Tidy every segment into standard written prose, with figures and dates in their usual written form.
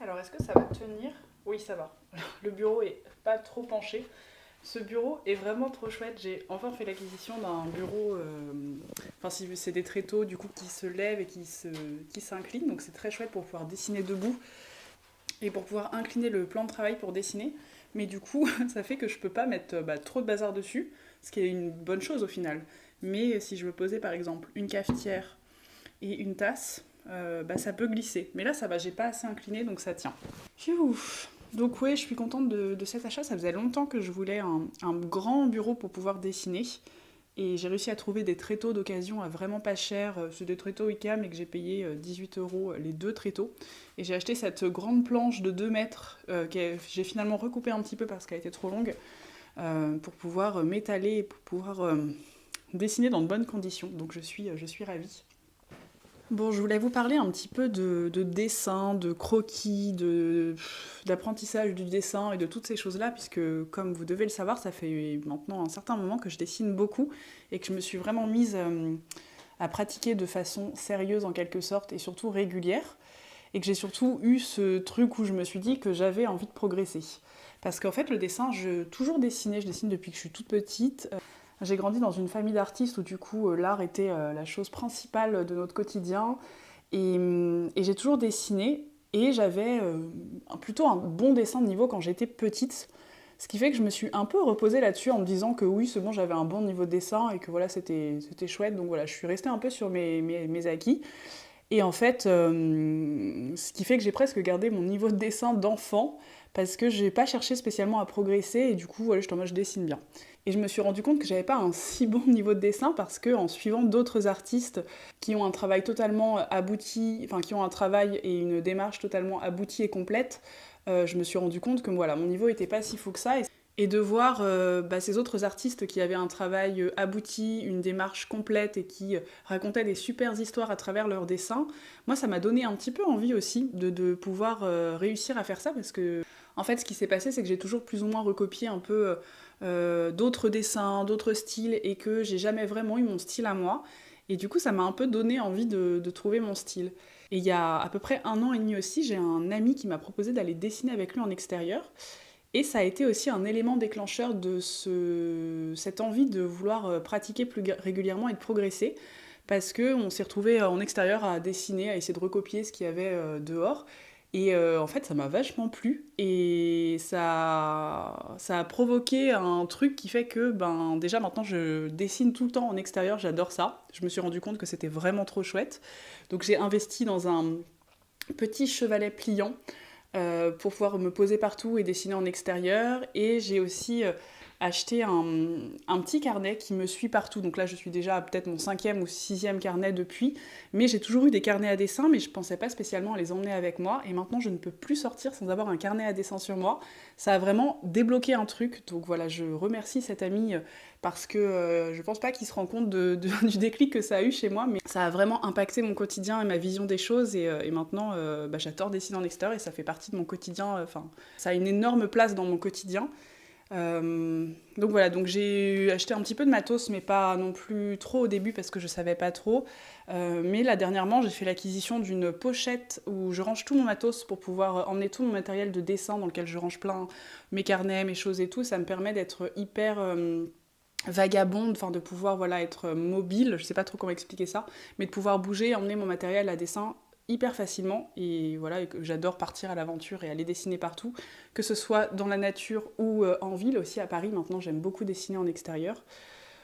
Alors, est-ce que ça va tenir? Oui, ça va. Le bureau est pas trop penché. Ce bureau est vraiment trop chouette. J'ai enfin fait l'acquisition d'un bureau. Enfin, c'est des tréteaux du coup qui se lèvent et qui s'inclinent. Donc, c'est très chouette pour pouvoir dessiner debout et pour pouvoir incliner le plan de travail pour dessiner. Mais du coup, ça fait que je peux pas mettre trop de bazar dessus, ce qui est une bonne chose au final. Mais si je veux poser par exemple une cafetière et une tasse, ça peut glisser. Mais là, ça va, j'ai pas assez incliné, donc ça tient. Ouf. Donc oui, je suis contente de cet achat. Ça faisait longtemps que je voulais un grand bureau pour pouvoir dessiner. Et j'ai réussi à trouver des tréteaux d'occasion à vraiment pas cher. C'est des tréteaux Ikea, mais que j'ai payé 18 euros les deux tréteaux. Et j'ai acheté cette grande planche de 2 mètres que j'ai finalement recoupée un petit peu parce qu'elle était trop longue pour pouvoir m'étaler et pour pouvoir dessiner dans de bonnes conditions. Donc je suis ravie. Bon, je voulais vous parler un petit peu de dessin, de croquis, d'apprentissage du dessin et de toutes ces choses-là, puisque comme vous devez le savoir, ça fait maintenant un certain moment que je dessine beaucoup et que je me suis vraiment mise à pratiquer de façon sérieuse en quelque sorte et surtout régulière. Et que j'ai surtout eu ce truc où je me suis dit que j'avais envie de progresser. Parce qu'en fait, le dessin, j'ai toujours dessiné, je dessine depuis que je suis toute petite. J'ai grandi dans une famille d'artistes où du coup l'art était la chose principale de notre quotidien et j'ai toujours dessiné et j'avais plutôt un bon dessin de niveau quand j'étais petite. Ce qui fait que je me suis un peu reposée là-dessus en me disant que oui, c'est bon, j'avais un bon niveau de dessin et que voilà, c'était chouette. Donc voilà, je suis restée un peu sur mes acquis. Et en fait, ce qui fait que j'ai presque gardé mon niveau de dessin d'enfant parce que j'ai pas cherché spécialement à progresser et du coup, voilà, j'étais en mode je dessine bien. Et je me suis rendu compte que j'avais pas un si bon niveau de dessin parce que en suivant d'autres artistes qui ont un travail totalement abouti, enfin qui ont un travail et une démarche totalement aboutie et complète, je me suis rendu compte que voilà, mon niveau était pas si fou que ça. Et de voir ces autres artistes qui avaient un travail abouti, une démarche complète et qui racontaient des super histoires à travers leurs dessins, moi ça m'a donné un petit peu envie aussi de pouvoir réussir à faire ça parce que en fait ce qui s'est passé c'est que j'ai toujours plus ou moins recopié un peu d'autres dessins, d'autres styles et que j'ai jamais vraiment eu mon style à moi. Et du coup ça m'a un peu donné envie de trouver mon style. Et il y a à peu près 1 an et demi aussi, j'ai un ami qui m'a proposé d'aller dessiner avec lui en extérieur. Et ça a été aussi un élément déclencheur de cette envie de vouloir pratiquer plus régulièrement et de progresser. Parce qu'on s'est retrouvé en extérieur à dessiner, à essayer de recopier ce qu'il y avait dehors. Et en fait, ça m'a vachement plu. Et ça a provoqué un truc qui fait que, déjà maintenant, je dessine tout le temps en extérieur. J'adore ça. Je me suis rendu compte que c'était vraiment trop chouette. Donc j'ai investi dans un petit chevalet pliant pour pouvoir me poser partout et dessiner en extérieur. Et j'ai aussi acheté un petit carnet qui me suit partout. Donc là, je suis déjà à peut-être mon 5e ou 6e carnet depuis. Mais j'ai toujours eu des carnets à dessin, mais je pensais pas spécialement à les emmener avec moi. Et maintenant, je ne peux plus sortir sans avoir un carnet à dessin sur moi. Ça a vraiment débloqué un truc. Donc voilà, je remercie cet ami parce que je pense pas qu'il se rend compte du déclic que ça a eu chez moi, mais ça a vraiment impacté mon quotidien et ma vision des choses. Et maintenant, j'adore dessiner en extérieur et ça fait partie de mon quotidien. Enfin, ça a une énorme place dans mon quotidien. Donc voilà, donc j'ai acheté un petit peu de matos, mais pas non plus trop au début parce que je savais pas trop. Mais là dernièrement, j'ai fait l'acquisition d'une pochette où je range tout mon matos pour pouvoir emmener tout mon matériel de dessin dans lequel je range plein mes carnets, mes choses et tout. Ça me permet d'être hyper vagabonde, enfin de pouvoir voilà être mobile, je sais pas trop comment expliquer ça, mais de pouvoir bouger, emmener mon matériel à dessin hyper facilement et voilà et que j'adore partir à l'aventure et aller dessiner partout, que ce soit dans la nature ou en ville aussi à Paris. Maintenant j'aime beaucoup dessiner en extérieur.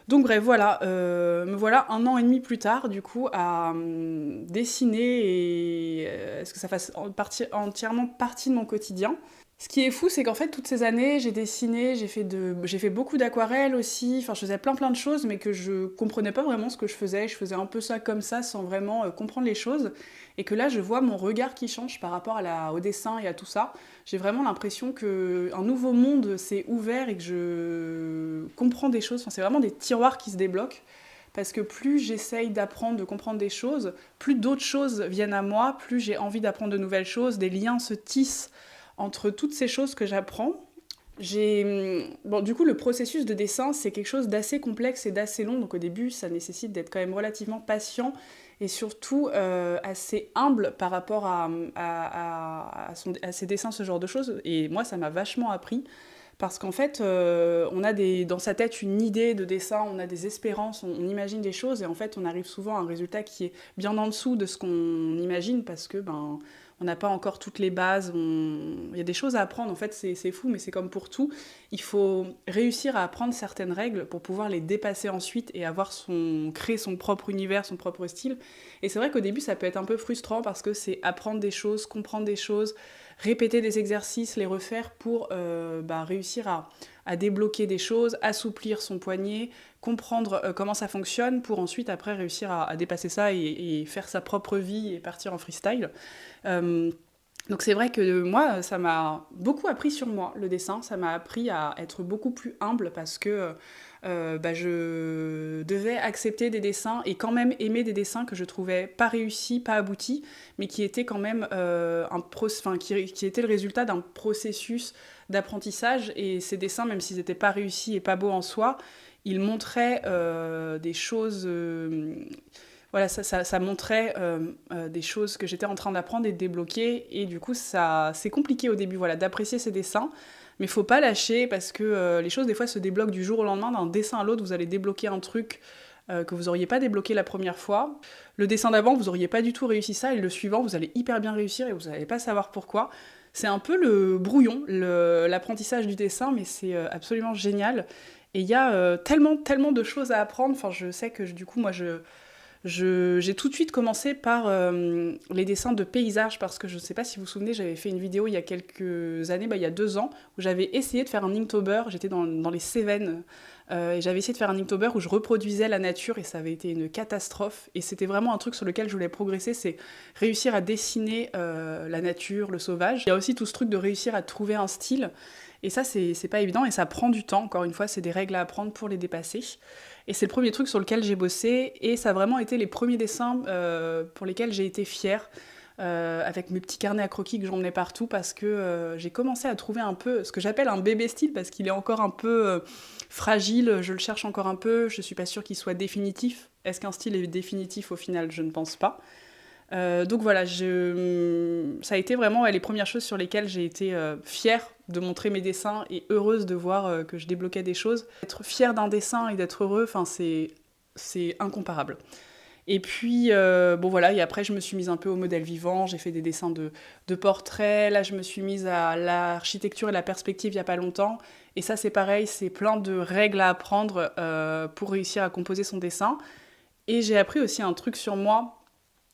Donc bref voilà, me voilà 1 an et demi plus tard du coup à dessiner et est-ce que ça fasse entièrement partie de mon quotidien. Ce qui est fou, c'est qu'en fait, toutes ces années, j'ai dessiné, j'ai fait beaucoup d'aquarelles aussi, enfin, je faisais plein de choses, mais que je comprenais pas vraiment ce que je faisais un peu ça comme ça, sans vraiment comprendre les choses, et que là, je vois mon regard qui change par rapport au dessin et à tout ça. J'ai vraiment l'impression qu'un nouveau monde s'est ouvert et que je comprends des choses, enfin, c'est vraiment des tiroirs qui se débloquent, parce que plus j'essaye d'apprendre, de comprendre des choses, plus d'autres choses viennent à moi, plus j'ai envie d'apprendre de nouvelles choses, des liens se tissent entre toutes ces choses que j'apprends. Du coup, le processus de dessin, c'est quelque chose d'assez complexe et d'assez long. Donc au début, ça nécessite d'être quand même relativement patient et surtout assez humble par rapport à ses dessins, ce genre de choses. Et moi, ça m'a vachement appris. Parce qu'en fait, on a dans sa tête une idée de dessin, on a des espérances, on imagine des choses, et en fait, on arrive souvent à un résultat qui est bien en dessous de ce qu'on imagine, parce que on n'a pas encore toutes les bases, il y a des choses à apprendre, en fait, c'est fou, mais c'est comme pour tout. Il faut réussir à apprendre certaines règles pour pouvoir les dépasser ensuite et créer son propre univers, son propre style. Et c'est vrai qu'au début, ça peut être un peu frustrant, parce que c'est apprendre des choses, comprendre des choses, répéter des exercices, les refaire pour réussir à débloquer des choses, assouplir son poignet, comprendre comment ça fonctionne pour ensuite après réussir à dépasser ça et faire sa propre vie et partir en freestyle. Donc c'est vrai que moi, ça m'a beaucoup appris sur moi, le dessin. Ça m'a appris à être beaucoup plus humble parce que je devais accepter des dessins et quand même aimer des dessins que je trouvais pas réussis, pas aboutis, mais qui étaient quand même qui étaient le résultat d'un processus d'apprentissage. Et ces dessins, même s'ils n'étaient pas réussis et pas beaux en soi, ils montraient des choses... voilà, ça montrait des choses que j'étais en train d'apprendre et de débloquer. Et du coup, c'est compliqué au début d'apprécier ces dessins. Mais il faut pas lâcher parce que les choses, des fois, se débloquent du jour au lendemain. D'un dessin à l'autre, vous allez débloquer un truc que vous n'auriez pas débloqué la première fois. Le dessin d'avant, vous n'auriez pas du tout réussi ça. Et le suivant, vous allez hyper bien réussir et vous n'allez pas savoir pourquoi. C'est un peu le brouillon, l'apprentissage du dessin, mais c'est absolument génial. Et il y a tellement de choses à apprendre. Enfin, je sais que du coup, moi, j'ai tout de suite commencé par les dessins de paysages, parce que je ne sais pas si vous vous souvenez, j'avais fait une vidéo il y a quelques années, il y a 2 ans, où j'avais essayé de faire un Inktober, j'étais dans les Cévennes, et j'avais essayé de faire un Inktober où je reproduisais la nature, et ça avait été une catastrophe, et c'était vraiment un truc sur lequel je voulais progresser, c'est réussir à dessiner la nature, le sauvage. Il y a aussi tout ce truc de réussir à trouver un style, et ça c'est pas évident, et ça prend du temps, encore une fois, c'est des règles à apprendre pour les dépasser. Et c'est le premier truc sur lequel j'ai bossé, et ça a vraiment été les premiers dessins pour lesquels j'ai été fière, avec mes petits carnets à croquis que j'emmenais partout, parce que j'ai commencé à trouver un peu ce que j'appelle un bébé style, parce qu'il est encore un peu fragile, je le cherche encore un peu, je suis pas sûre qu'il soit définitif. Est-ce qu'un style est définitif au final? Je ne pense pas. Donc voilà, ça a été vraiment les premières choses sur lesquelles j'ai été fière de montrer mes dessins et heureuse de voir que je débloquais des choses. Être fière d'un dessin et d'être heureux, c'est incomparable. Et puis, et après je me suis mise un peu au modèle vivant, j'ai fait des dessins de portraits, là je me suis mise à l'architecture et la perspective il n'y a pas longtemps. Et ça c'est pareil, c'est plein de règles à apprendre pour réussir à composer son dessin. Et j'ai appris aussi un truc sur moi,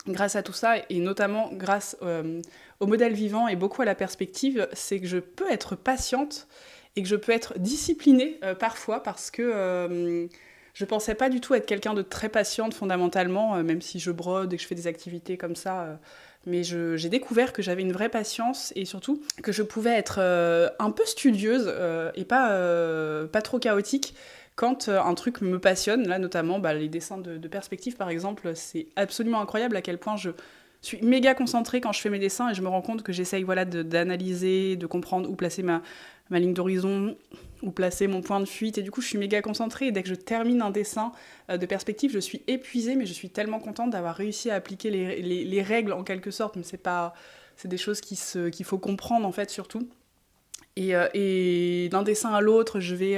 grâce à tout ça, et notamment grâce au modèle vivant et beaucoup à la perspective, c'est que je peux être patiente et que je peux être disciplinée parfois, parce que je pensais pas du tout être quelqu'un de très patiente fondamentalement, même si je brode et que je fais des activités comme ça. Mais j'ai découvert que j'avais une vraie patience, et surtout que je pouvais être un peu studieuse et pas trop chaotique quand un truc me passionne. Là notamment les dessins de perspective par exemple, c'est absolument incroyable à quel point je suis méga concentrée quand je fais mes dessins, et je me rends compte que j'essaye d'analyser, de comprendre où placer ma ligne d'horizon, où placer mon point de fuite, et du coup je suis méga concentrée, et dès que je termine un dessin de perspective, je suis épuisée, mais je suis tellement contente d'avoir réussi à appliquer les règles en quelque sorte, mais c'est des choses qu'il faut comprendre en fait surtout. Et d'un dessin à l'autre, je vais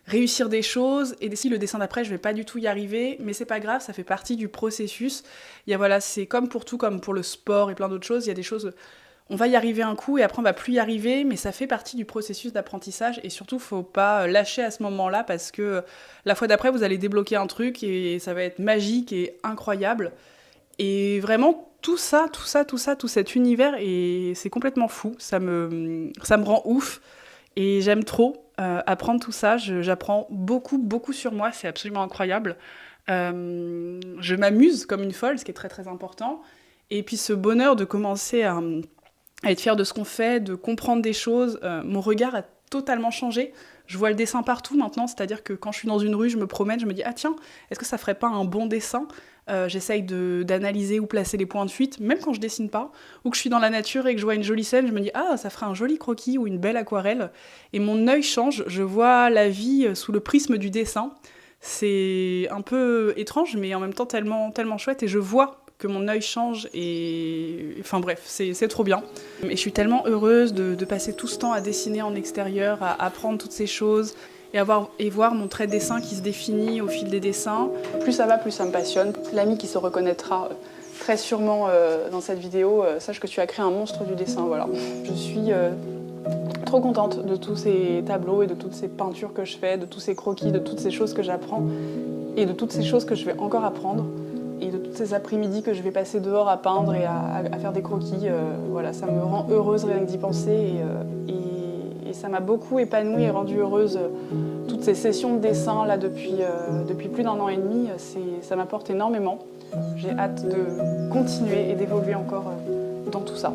réussir des choses, et si le dessin d'après je vais pas du tout y arriver, mais c'est pas grave, ça fait partie du processus. C'est comme pour tout, comme pour le sport et plein d'autres choses, il y a des choses, on va y arriver un coup et après on va plus y arriver, mais ça fait partie du processus d'apprentissage, et surtout faut pas lâcher à ce moment-là, parce que la fois d'après vous allez débloquer un truc et ça va être magique et incroyable. Et vraiment tout cet univers, et c'est complètement fou, ça me rend ouf. Et j'aime trop apprendre tout ça, j'apprends beaucoup sur moi, c'est absolument incroyable. Je m'amuse comme une folle, ce qui est très très important. Et puis ce bonheur de commencer à être fière de ce qu'on fait, de comprendre des choses, mon regard a totalement changé. Je vois le dessin partout maintenant, c'est-à-dire que quand je suis dans une rue, je me promène, je me dis « Ah tiens, est-ce que ça ferait pas un bon dessin ?» J'essaye d'analyser où placer les points de fuite, même quand je dessine pas, ou que je suis dans la nature et que je vois une jolie scène, je me dis « Ah, ça ferait un joli croquis ou une belle aquarelle ». Et mon œil change, je vois la vie sous le prisme du dessin. C'est un peu étrange, mais en même temps tellement chouette, et je vois que mon œil change et... Enfin bref, c'est trop bien. Et je suis tellement heureuse de passer tout ce temps à dessiner en extérieur, à apprendre toutes ces choses et voir mon trait de dessin qui se définit au fil des dessins. Plus ça va, plus ça me passionne. L'ami qui se reconnaîtra très sûrement dans cette vidéo, sache que tu as créé un monstre du dessin, voilà. Je suis trop contente de tous ces tableaux et de toutes ces peintures que je fais, de tous ces croquis, de toutes ces choses que j'apprends et de toutes ces choses que je vais encore apprendre et de toutes ces après-midi que je vais passer dehors à peindre et à faire des croquis. Voilà, ça me rend heureuse rien que d'y penser et ça m'a beaucoup épanouie et rendue heureuse. Toutes ces sessions de dessin là depuis plus d'1 an et demi, ça m'apporte énormément. J'ai hâte de continuer et d'évoluer encore dans tout ça.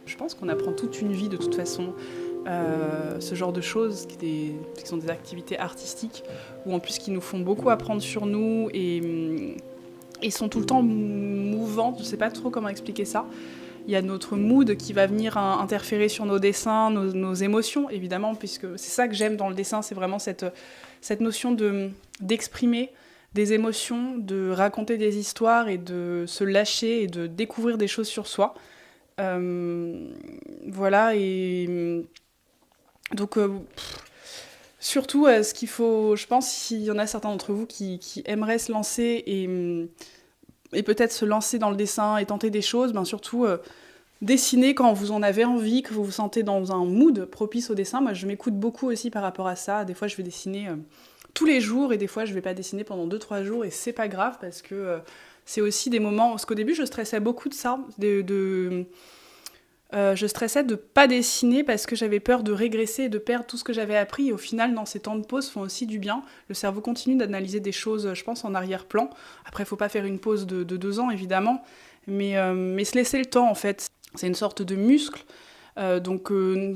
Je pense qu'on apprend toute une vie de toute façon. Ce genre de choses qui sont des activités artistiques ou en plus qui nous font beaucoup apprendre sur nous et sont tout le temps mouvantes, je sais pas trop comment expliquer ça, il y a notre mood qui va venir interférer sur nos dessins, nos émotions, évidemment, puisque c'est ça que j'aime dans le dessin, c'est vraiment cette notion d'exprimer des émotions, de raconter des histoires et de se lâcher et de découvrir des choses sur soi. Voilà, et donc surtout ce qu'il faut, je pense, s'il y en a certains d'entre vous qui aimeraient se lancer et peut-être se lancer dans le dessin et tenter des choses, ben surtout dessiner quand vous en avez envie, que vous vous sentez dans un mood propice au dessin. Moi, je m'écoute beaucoup aussi par rapport à ça. Des fois, je vais dessiner tous les jours et des fois, je vais pas dessiner pendant 2-3 jours et c'est pas grave parce que c'est aussi des moments... Parce qu'au début, je stressais beaucoup de ça, je stressais de pas dessiner parce que j'avais peur de régresser et de perdre tout ce que j'avais appris. Et au final, non, ces temps de pause font aussi du bien. Le cerveau continue d'analyser des choses, je pense, en arrière-plan. Après, il faut pas faire une pause de 2 ans, évidemment, mais se laisser le temps, en fait. C'est une sorte de muscle. Donc,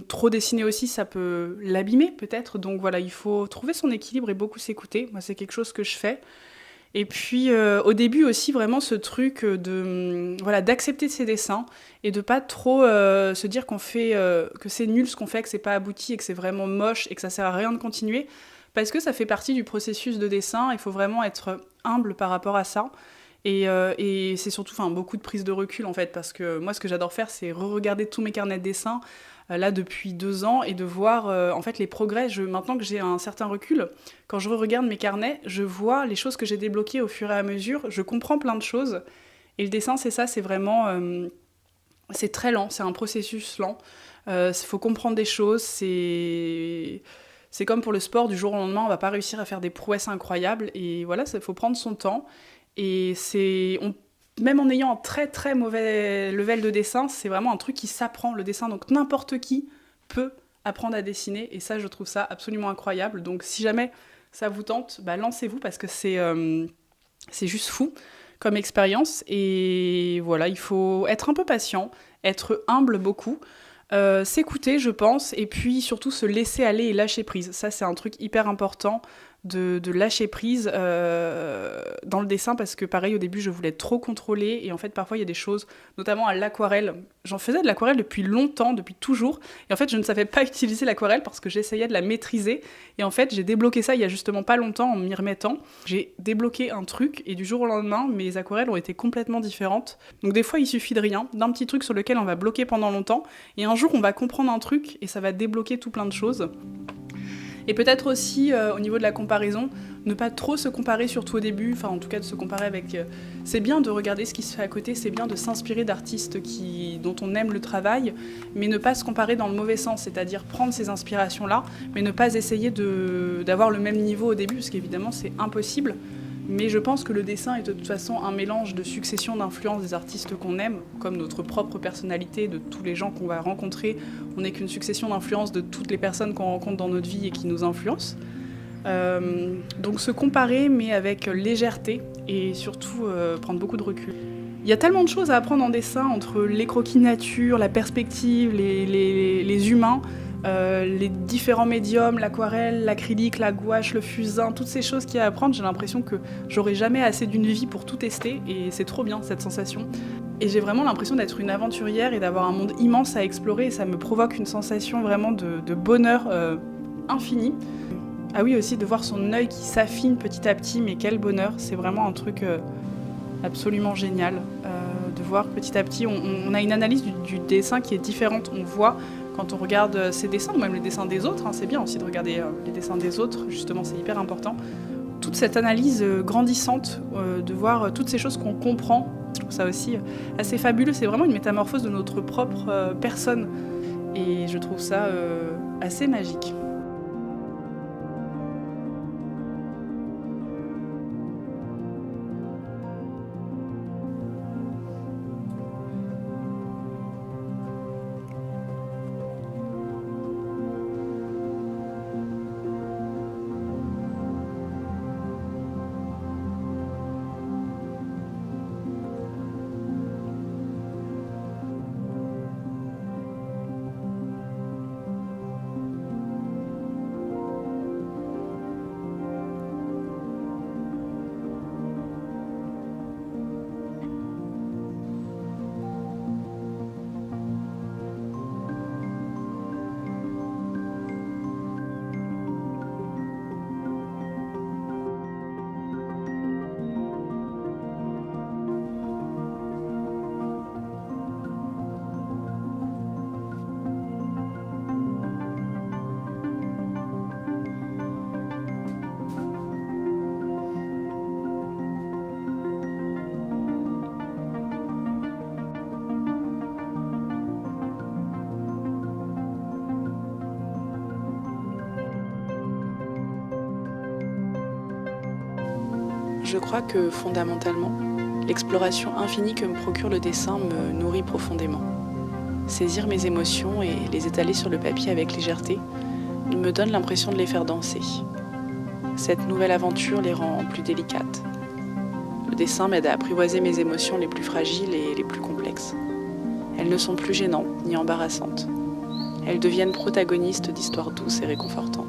trop dessiner aussi, ça peut l'abîmer, peut-être. Donc voilà, il faut trouver son équilibre et beaucoup s'écouter. Moi, c'est quelque chose que je fais. Et puis au début aussi vraiment ce truc d'accepter ses dessins et de pas trop se dire qu'on fait que c'est nul ce qu'on fait, que c'est pas abouti et que c'est vraiment moche et que ça sert à rien de continuer parce que ça fait partie du processus de dessin. Il faut vraiment être humble par rapport à ça et c'est surtout beaucoup de prise de recul en fait parce que moi ce que j'adore faire c'est re-regarder tous mes carnets de dessin là depuis 2 ans et de voir en fait les progrès. Maintenant que j'ai un certain recul, quand je regarde mes carnets, je vois les choses que j'ai débloquées au fur et à mesure, je comprends plein de choses. Et le dessin, c'est ça, c'est vraiment... c'est très lent, c'est un processus lent. Faut comprendre des choses, c'est comme pour le sport, du jour au lendemain, on va pas réussir à faire des prouesses incroyables. Et voilà, il faut prendre son temps. Et même en ayant un très très mauvais level de dessin, c'est vraiment un truc qui s'apprend, le dessin. Donc n'importe qui peut apprendre à dessiner, et ça, je trouve ça absolument incroyable. Donc si jamais ça vous tente, lancez-vous, parce que c'est juste fou comme expérience. Et voilà, il faut être un peu patient, être humble beaucoup, s'écouter, je pense, et puis surtout se laisser aller et lâcher prise. Ça, c'est un truc hyper important, de lâcher prise dans le dessin, parce que pareil, au début je voulais trop contrôler et en fait parfois il y a des choses, notamment à l'aquarelle, j'en faisais de l'aquarelle depuis longtemps, depuis toujours, et en fait je ne savais pas utiliser l'aquarelle parce que j'essayais de la maîtriser, et en fait j'ai débloqué ça il y a justement pas longtemps en m'y remettant. J'ai débloqué un truc et du jour au lendemain mes aquarelles ont été complètement différentes. Donc des fois il suffit de rien, d'un petit truc sur lequel on va bloquer pendant longtemps, et un jour on va comprendre un truc et ça va débloquer tout plein de choses. Et peut-être aussi, au niveau de la comparaison, ne pas trop se comparer, surtout au début, enfin en tout cas de se comparer avec... c'est bien de regarder ce qui se fait à côté, c'est bien de s'inspirer d'artistes dont on aime le travail, mais ne pas se comparer dans le mauvais sens, c'est-à-dire prendre ces inspirations-là, mais ne pas essayer d'avoir le même niveau au début, parce qu'évidemment c'est impossible. Mais je pense que le dessin est de toute façon un mélange de succession d'influences des artistes qu'on aime, comme notre propre personnalité, de tous les gens qu'on va rencontrer. On n'est qu'une succession d'influences de toutes les personnes qu'on rencontre dans notre vie et qui nous influencent. Donc se comparer, mais avec légèreté et surtout prendre beaucoup de recul. Il y a tellement de choses à apprendre en dessin, entre les croquis nature, la perspective, les humains, les différents médiums, l'aquarelle, l'acrylique, la gouache, le fusain, toutes ces choses qu'il y a à apprendre. J'ai l'impression que j'aurai jamais assez d'une vie pour tout tester, et c'est trop bien cette sensation. Et j'ai vraiment l'impression d'être une aventurière et d'avoir un monde immense à explorer, et ça me provoque une sensation vraiment de bonheur infini. Ah oui, aussi de voir son œil qui s'affine petit à petit, mais quel bonheur, c'est vraiment un truc absolument génial. De voir petit à petit, on a une analyse du dessin qui est différente, on voit quand on regarde ses dessins, ou même les dessins des autres, c'est bien aussi de regarder les dessins des autres, justement c'est hyper important. Toute cette analyse grandissante, de voir toutes ces choses qu'on comprend, je trouve ça aussi assez fabuleux, c'est vraiment une métamorphose de notre propre personne, et je trouve ça assez magique. Je crois que fondamentalement, l'exploration infinie que me procure le dessin me nourrit profondément. Saisir mes émotions et les étaler sur le papier avec légèreté me donne l'impression de les faire danser. Cette nouvelle aventure les rend plus délicates. Le dessin m'aide à apprivoiser mes émotions les plus fragiles et les plus complexes. Elles ne sont plus gênantes ni embarrassantes. Elles deviennent protagonistes d'histoires douces et réconfortantes.